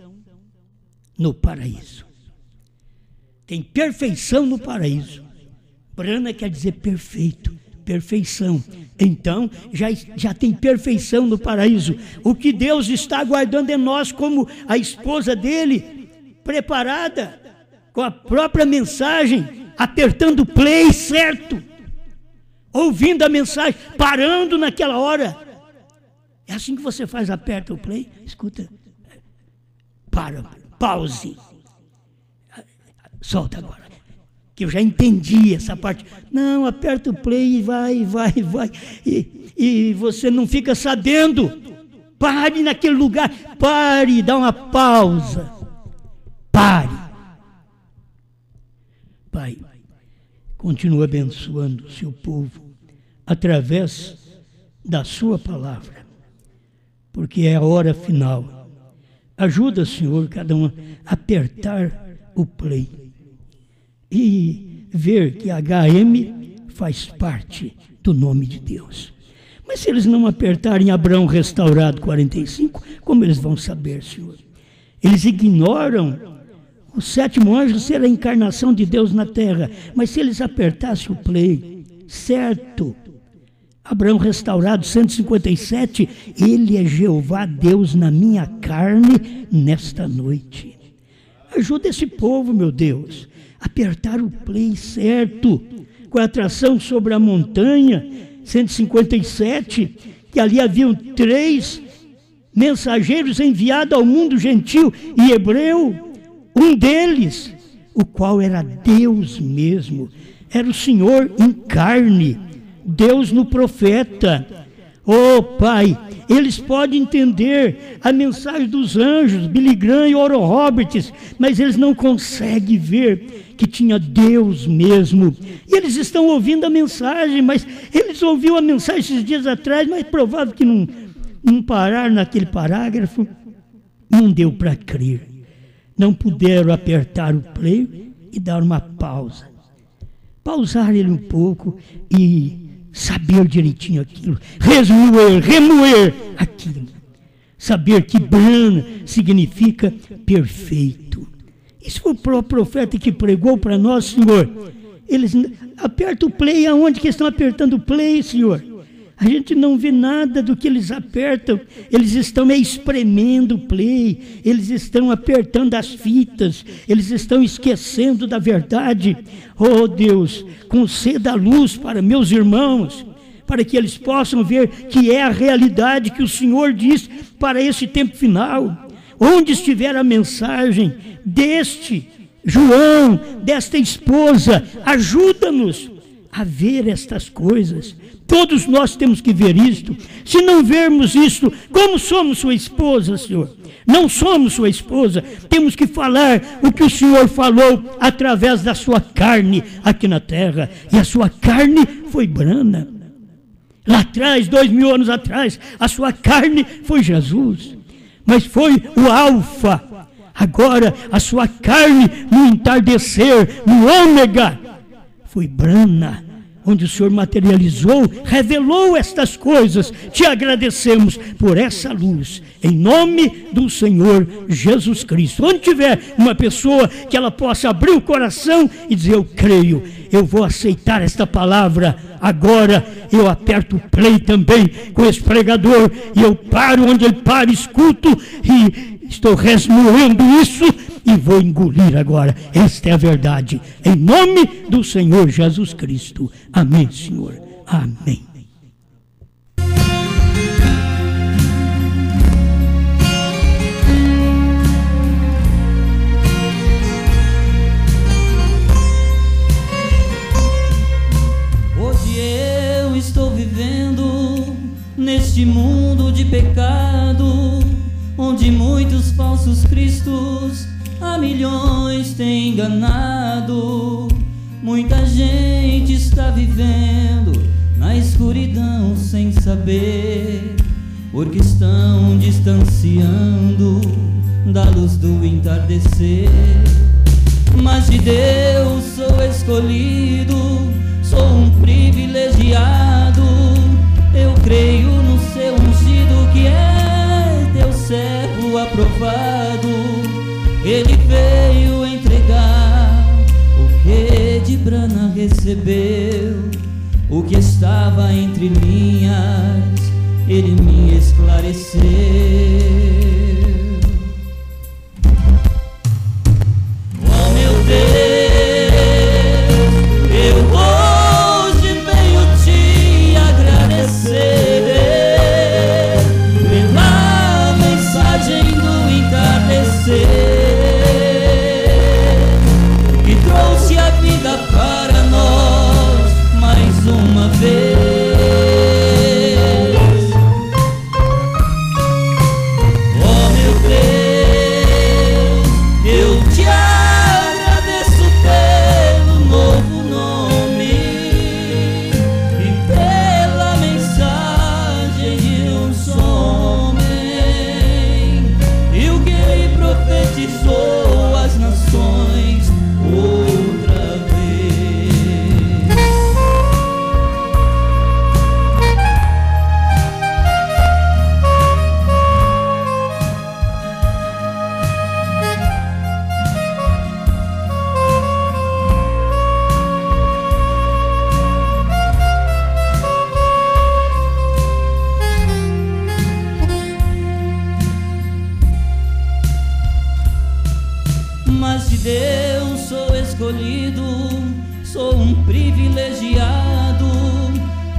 [SPEAKER 1] no paraíso. Tem perfeição no paraíso. Brana quer dizer perfeito. Perfeição. Então, já tem perfeição no paraíso. O que Deus está aguardando é nós, como a esposa dele, preparada, com a própria mensagem, apertando play certo, ouvindo a mensagem, parando naquela hora. É assim que você faz, aperta o play, escuta, para, pause, solta agora. Que eu já entendi essa parte. Não, aperta o play e vai. E você não fica sabendo. Pare naquele lugar. Pare, dá uma pausa. Pare. Pai, continua abençoando o seu povo através da sua palavra, porque é a hora final. Ajuda, Senhor, cada um a apertar o play e ver que HM faz parte do nome de Deus. Mas se eles não apertarem Abraão Restaurado 45, como eles vão saber, Senhor? Eles ignoram o sétimo anjo ser a encarnação de Deus na terra. Mas se eles apertassem o play, certo? Abraão Restaurado 157, ele é Jeová Deus na minha carne nesta noite. Ajuda esse povo, meu Deus, a apertar o play certo, com a atração sobre a montanha, 157, que ali haviam 3 mensageiros enviados ao mundo gentil e hebreu, um deles, o qual era Deus mesmo, era o Senhor em carne, Deus no profeta. Oh Pai, eles podem entender a mensagem dos anjos, Billy Graham e Oral Roberts, mas eles não conseguem ver que tinha Deus mesmo. E eles estão ouvindo a mensagem, mas eles ouviram a mensagem esses dias atrás, mas é provável que não pararam naquele parágrafo, não deu para crer. Não puderam apertar o play e dar uma pausa. Pausar ele um pouco e saber direitinho aquilo, remoer aquilo, saber que Brana significa perfeito. Isso foi o próprio profeta que pregou para nós, Senhor. Eles apertam o play, aonde que estão apertando o play, Senhor? A gente não vê nada do que eles apertam, eles estão espremendo o play, eles estão apertando as fitas, eles estão esquecendo da verdade. Oh Deus, conceda a luz para meus irmãos, para que eles possam ver que é a realidade que o Senhor diz para esse tempo final. Onde estiver a mensagem deste João, desta esposa, ajuda-nos a ver estas coisas. Todos nós temos que ver isto. Se não vermos isto, como somos sua esposa, Senhor? Não somos sua esposa. Temos que falar o que o Senhor falou através da sua carne aqui na terra. E a sua carne foi Brana. Lá atrás, 2000 anos atrás, a sua carne foi Jesus. Mas foi o Alfa. Agora, a sua carne no entardecer, no ômega, foi Brana, onde o Senhor materializou, revelou estas coisas. Te agradecemos por essa luz, em nome do Senhor Jesus Cristo. Onde tiver uma pessoa que ela possa abrir o coração e dizer: eu creio, eu vou aceitar esta palavra. Agora eu aperto o play também com esse pregador e eu paro onde ele para, escuto e estou resmoendo isso e vou engolir agora. Esta é a verdade. Em nome do Senhor Jesus Cristo. Amém, Senhor. Amém.
[SPEAKER 2] Hoje eu estou vivendo neste mundo de pecado, onde muitos falsos cristos a milhões têm enganado. Muita gente está vivendo na escuridão sem saber, porque estão distanciando da luz do entardecer. Mas de Deus sou escolhido, sou um privilegiado. Eu creio no seu ungido, que é teu servo aprovado. Ele veio entregar o que de Brana recebeu, o que estava entre linhas, ele me esclareceu. Oh meu Deus, eu hoje venho te agradecer pela mensagem do entardecer, para nós mais uma vez. escolhido, sou um privilegiado.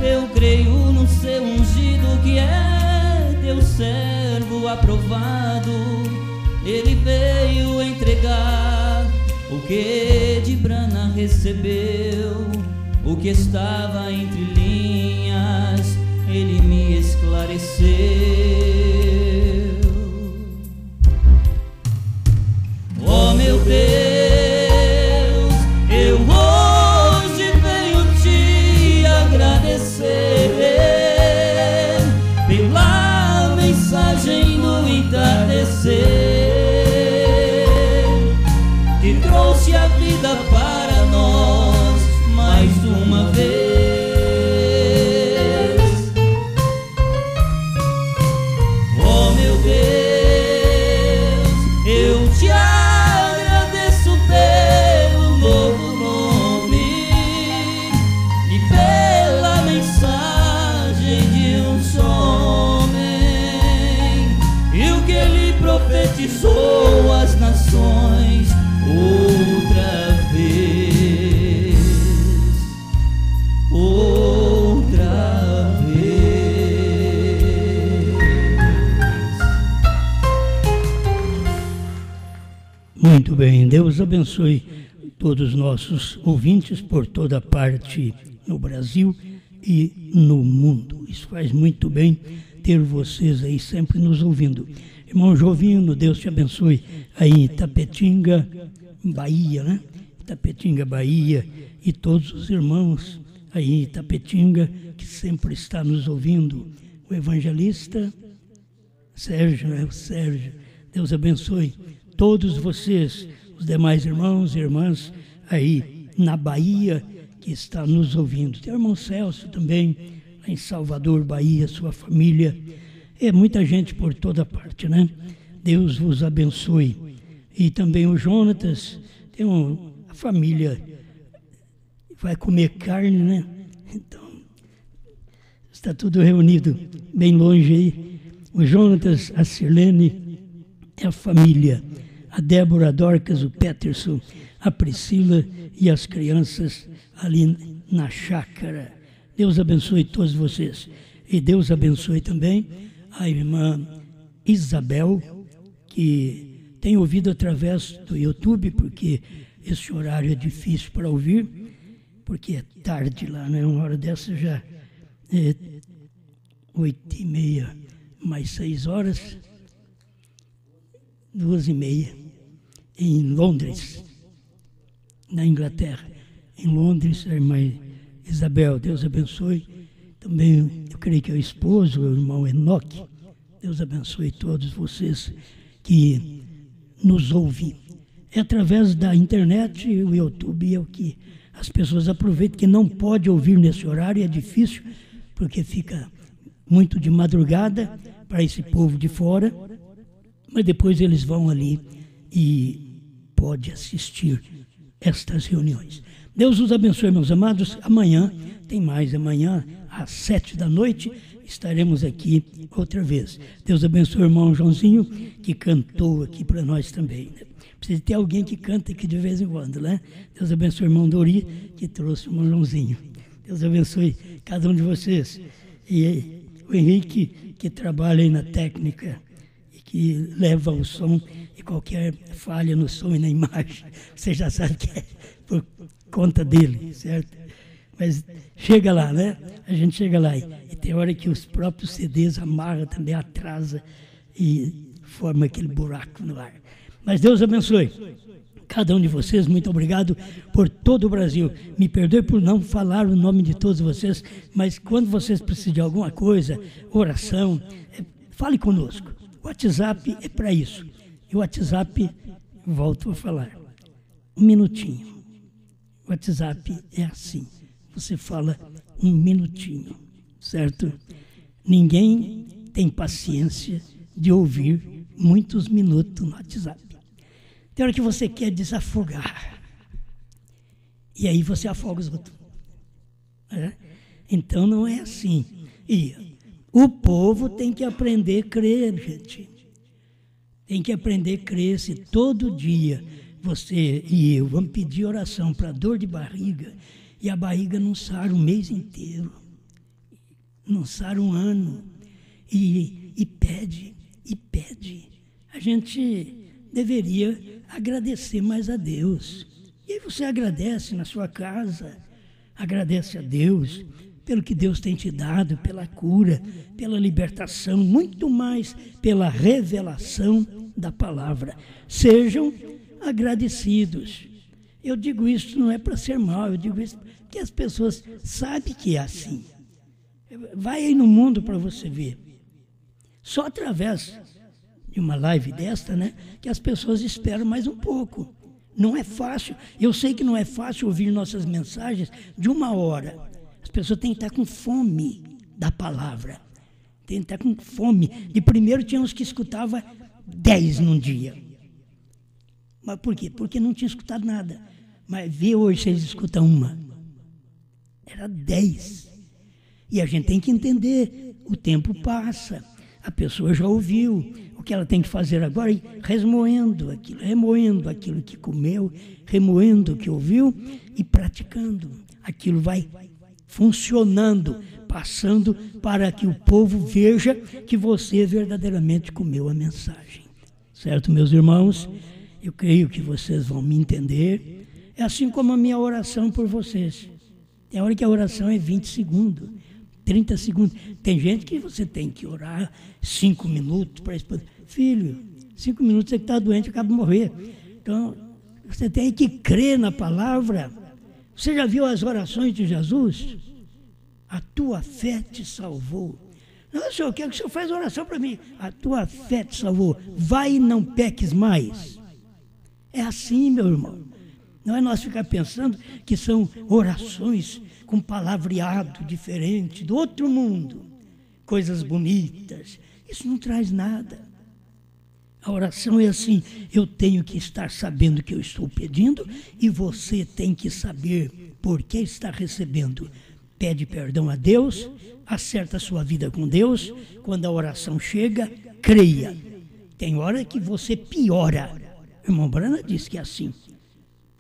[SPEAKER 2] Eu creio no seu ungido, que é teu servo aprovado. Ele veio entregar o que de Brana recebeu, o que estava entre linhas, ele me esclareceu. Oh meu Deus, eu hoje venho te agradecer pela mensagem do entardecer, que trouxe a vida para nós mais uma vez. Oh meu Deus, eu te agradeço pelo novo nome e pela mensagem de um só homem, e o que ele profetizou às nações outra vez, outra vez.
[SPEAKER 1] Muito bem, Deus abençoe todos os nossos ouvintes por toda parte no Brasil e no mundo. Isso faz muito bem ter vocês aí sempre nos ouvindo. Irmão Jovino, Deus te abençoe aí em Itapetinga, Bahia, né? Itapetinga, Bahia, e todos os irmãos aí em Itapetinga que sempre está nos ouvindo. O evangelista Sérgio, né? O Sérgio, Deus abençoe todos vocês, os demais irmãos e irmãs aí na Bahia que está nos ouvindo. Tem o irmão Celso também, lá em Salvador, Bahia, sua família. É muita gente por toda parte, né? Deus vos abençoe. E também o Jonatas, tem a família vai comer carne, né? Então, está tudo reunido bem longe aí. O Jonatas, a Sirlene, a família, a Débora, a Dorcas, o Peterson, a Priscila e as crianças ali na chácara. Deus abençoe todos vocês. E Deus abençoe também a irmã Isabel, que tem ouvido através do YouTube, porque esse horário é difícil para ouvir, porque é tarde lá, né? Uma hora dessa já é 8h30, mais 6 horas, 2h30, em Londres, na Inglaterra. Em Londres, a irmã Isabel, Deus abençoe. Também, eu creio que é o esposo, o irmão Enoque. Deus abençoe todos vocês que nos ouvem. É através da internet, o YouTube é o que as pessoas aproveitam, que não pode ouvir nesse horário, é difícil, porque fica muito de madrugada para esse povo de fora, mas depois eles vão ali e pode assistir estas reuniões. Deus os abençoe, meus amados. Amanhã tem mais, amanhã às 7 da noite estaremos aqui outra vez. Deus abençoe o irmão Joãozinho, que cantou aqui para nós também, né? Precisa ter alguém que canta aqui de vez em quando, né? Deus abençoe o irmão Dori, que trouxe o irmão Joãozinho. Deus abençoe cada um de vocês. E o Henrique, que trabalha aí na técnica e que leva o som, e qualquer falha no som e na imagem, você já sabe que é por conta dele, certo? Mas chega lá, né? A gente chega lá e tem hora que os próprios CDs amarram também, atrasa e forma aquele buraco no ar. Mas Deus abençoe cada um de vocês. Muito obrigado por todo o Brasil. Me perdoe por não falar o nome de todos vocês, mas quando vocês precisam de alguma coisa, oração, fale conosco. O WhatsApp é para isso. E o WhatsApp, volto a falar, 1 minutinho. O WhatsApp é assim. Você fala 1 minutinho, certo? Ninguém tem paciência de ouvir muitos minutos no WhatsApp. Tem hora que você quer desafogar. E aí você afoga os outros. Então não é assim. E o povo tem que aprender a crer, gente. Tem que aprender a crer. Se todo dia você e eu vamos pedir oração para dor de barriga, e a barriga não sara um mês inteiro, não sara um ano, e pede. A gente deveria agradecer mais a Deus. E aí você agradece na sua casa, agradece a Deus pelo que Deus tem te dado, pela cura, pela libertação, muito mais pela revelação da palavra. Sejam agradecidos. Eu digo isso não é para ser mal, eu digo isso porque as pessoas sabem que é assim. Vai aí no mundo para você ver. Só através de uma live desta, né, que as pessoas esperam mais um pouco. Não é fácil. Eu sei que não é fácil ouvir nossas mensagens de 1 hora. As pessoas têm que estar com fome da palavra. Tem que estar com fome. De primeiro tinha uns que escutavam 10 num dia. Mas por quê? Porque não tinha escutado nada. Mas vê hoje se eles escutam uma. Era 10. E a gente tem que entender. O tempo passa. A pessoa já ouviu. O que ela tem que fazer agora é ir remoendo aquilo que comeu, remoendo o que ouviu e praticando. Aquilo vai funcionando, passando para que o povo veja que você verdadeiramente comeu a mensagem. Certo, meus irmãos? Eu creio que vocês vão me entender. É assim como a minha oração por vocês. Tem hora que a oração é 20 segundos. 30 segundos. Tem gente que você tem que orar 5 minutos para responder. Filho, 5 minutos você que está doente, acaba de morrer. Então, você tem que crer na palavra. Você já viu as orações de Jesus? A tua fé te salvou. Não, senhor, eu quero que o senhor faça oração para mim. A tua fé te salvou. Vai e não peques mais. É assim, meu irmão. Não é nós ficar pensando que são orações com palavreado diferente, do outro mundo, coisas bonitas. Isso não traz nada. A oração é assim, eu tenho que estar sabendo o que eu estou pedindo e você tem que saber por que está recebendo. Pede perdão a Deus, acerta a sua vida com Deus. Quando a oração chega, creia. Tem hora que você piora. O irmão Brana disse que é assim.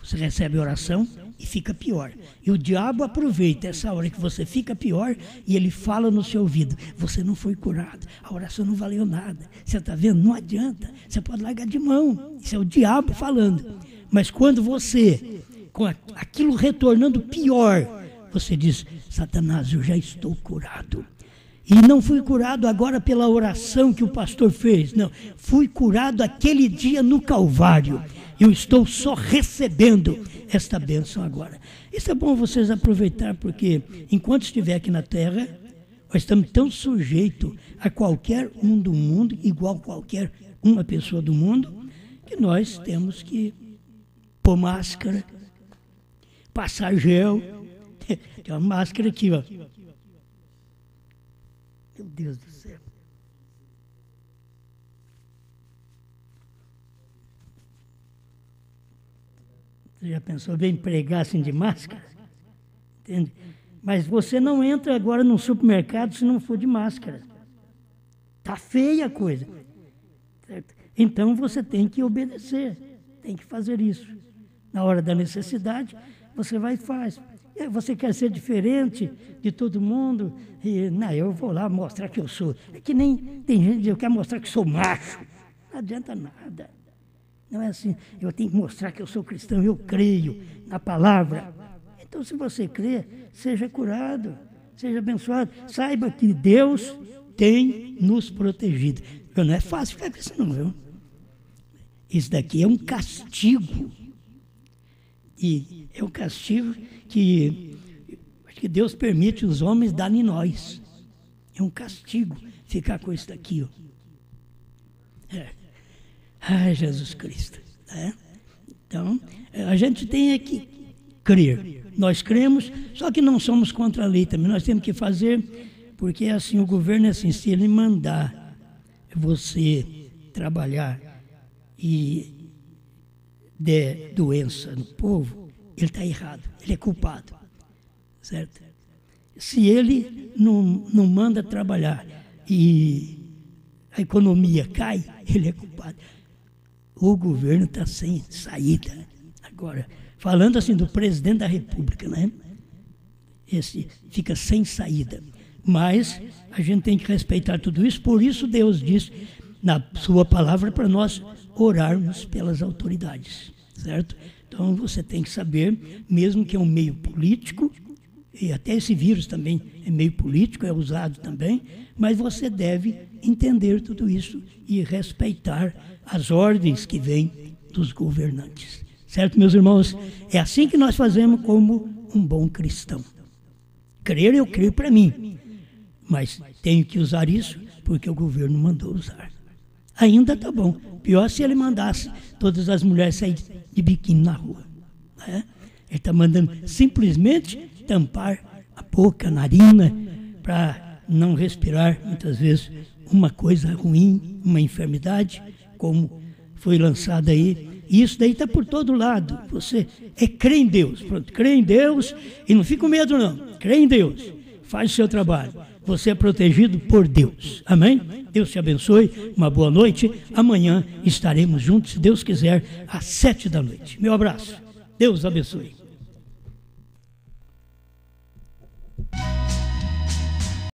[SPEAKER 1] Você recebe a oração e fica pior. E o diabo aproveita essa hora que você fica pior e ele fala no seu ouvido. Você não foi curado, a oração não valeu nada. Você está vendo? Não adianta. Você pode largar de mão. Isso é o diabo falando. Mas quando você, com aquilo retornando pior, você diz, Satanás, eu já estou curado. E não fui curado agora pela oração que o pastor fez. Não, fui curado aquele dia no Calvário. Eu estou só recebendo esta bênção agora. Isso é bom vocês aproveitar, porque enquanto estiver aqui na terra, nós estamos tão sujeitos a qualquer um do mundo, igual qualquer uma pessoa do mundo, que nós temos que pôr máscara, passar gel. Tem uma máscara aqui, ó. Meu Deus do céu. Você já pensou bem pregar assim de máscara? Entende? Mas você não entra agora num supermercado se não for de máscara. Está feia a coisa. Certo? Então você tem que obedecer, tem que fazer isso. Na hora da necessidade, você vai e faz. Você quer ser diferente de todo mundo? E, não, eu vou lá mostrar que eu sou. É que nem tem gente que eu quero mostrar que sou macho. Não adianta nada. Não é assim, eu tenho que mostrar que eu sou cristão, eu creio na palavra. Então, se você crê, seja curado, seja abençoado. Saiba que Deus tem nos protegido. Não é fácil ficar com isso não, viu? Isso daqui é um castigo. E é um castigo que acho que Deus permite os homens darem em nós. É um castigo ficar com isso daqui. Ó. Ai, Jesus Cristo. Né? Então, a gente tem que crer. Nós cremos, só que não somos contra a lei também. Nós temos que fazer, porque assim, o governo é assim, se ele mandar você trabalhar e der doença no povo, ele está errado, ele é culpado, certo? Se ele não manda trabalhar e a economia cai, ele é culpado. o governo está sem saída. Agora, falando assim do presidente da República, né? Esse fica sem saída. Mas a gente tem que respeitar tudo isso, por isso Deus diz na sua palavra para nós orarmos pelas autoridades, certo? Então você tem que saber, mesmo que é um meio político, e até esse vírus também é meio político, é usado também, mas você deve entender tudo isso e respeitar as ordens que vêm dos governantes. Certo, meus irmãos? É assim que nós fazemos como um bom cristão. Crer, eu creio para mim, mas tenho que usar isso porque o governo mandou usar. Ainda está bom. Pior se ele mandasse todas as mulheres sair de biquíni na rua. Né? Ele está mandando simplesmente tampar a boca, a narina, para não respirar, muitas vezes, uma coisa ruim, uma enfermidade, como foi lançada aí. E isso daí está por todo lado. Você crê em Deus. Pronto, crê em Deus e não fica com medo, não. Crê em Deus. Faz o seu trabalho. Você é protegido por Deus. Amém? Deus te abençoe. Uma boa noite. Amanhã estaremos juntos, se Deus quiser, às 7 da noite. Meu abraço. Deus abençoe.